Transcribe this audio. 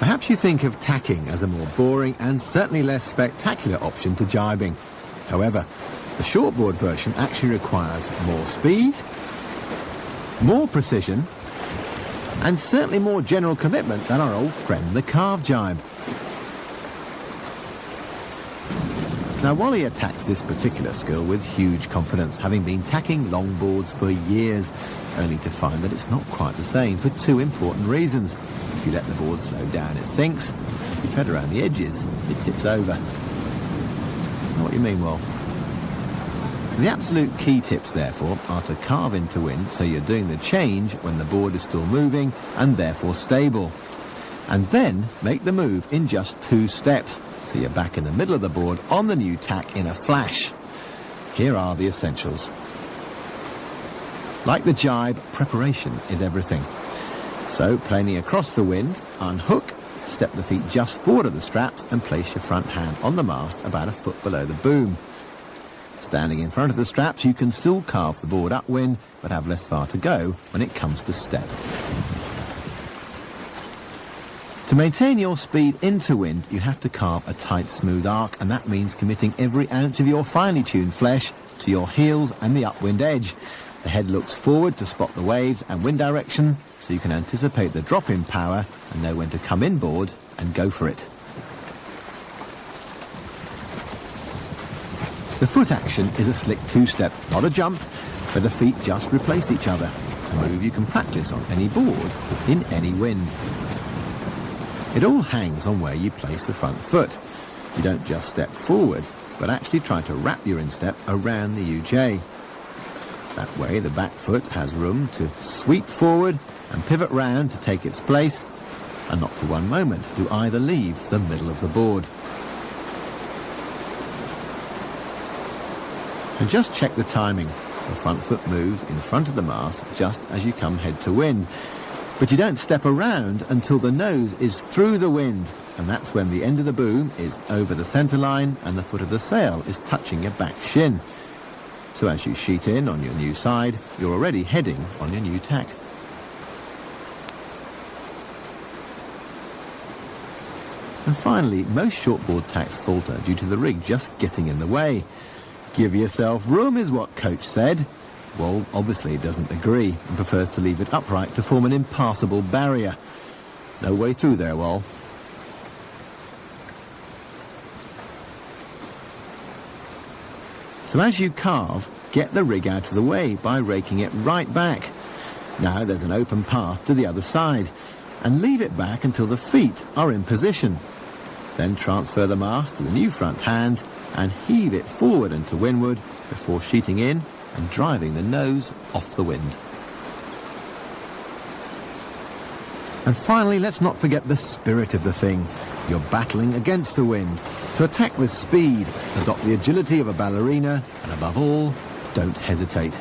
Perhaps you think of tacking as a more boring and certainly less spectacular option to jibing. However, the shortboard version actually requires more speed, more precision, and certainly more general commitment than our old friend the carve jibe. Now, Wally attacks this particular skill with huge confidence, having been tacking longboards for years, only to find that it's not quite the same for two important reasons. If you let the board slow down, it sinks. If you tread around the edges, it tips over. What do you mean, Well? The absolute key tips, therefore, are to carve into wind so you're doing the change when the board is still moving and therefore stable. And then make the move in just 2 steps, so you're back in the middle of the board on the new tack in a flash. Here are the essentials. Like the jibe, preparation is everything. So, planing across the wind, unhook, step the feet just forward of the straps and place your front hand on the mast about a foot below the boom. Standing in front of the straps, you can still carve the board upwind, but have less far to go when it comes to step. To maintain your speed into wind, you have to carve a tight, smooth arc, and that means committing every ounce of your finely tuned flesh to your heels and the upwind edge. The head looks forward to spot the waves and wind direction, so you can anticipate the drop in power and know when to come inboard and go for it. The foot action is a slick 2-step, not a jump, where the feet just replace each other. A move you can practice on any board, in any wind. It all hangs on where you place the front foot. You don't just step forward, but actually try to wrap your instep around the UJ. That way the back foot has room to sweep forward and pivot round to take its place, and not for one moment do either leave the middle of the board. And just check the timing. The front foot moves in front of the mast just as you come head to wind. But you don't step around until the nose is through the wind, and that's when the end of the boom is over the centre line and the foot of the sail is touching your back shin. So as you sheet in on your new side, you're already heading on your new tack. And finally, most shortboard tacks falter due to the rig just getting in the way. Give yourself room is what Coach said. Wall obviously doesn't agree and prefers to leave it upright to form an impassable barrier. No way through there, Wall. So as you carve, get the rig out of the way by raking it right back. Now there's an open path to the other side, and leave it back until the feet are in position. Then transfer the mast to the new front hand and heave it forward and to windward before sheeting in and driving the nose off the wind. And finally, let's not forget the spirit of the thing. You're battling against the wind, so attack with speed, adopt the agility of a ballerina, and above all, don't hesitate.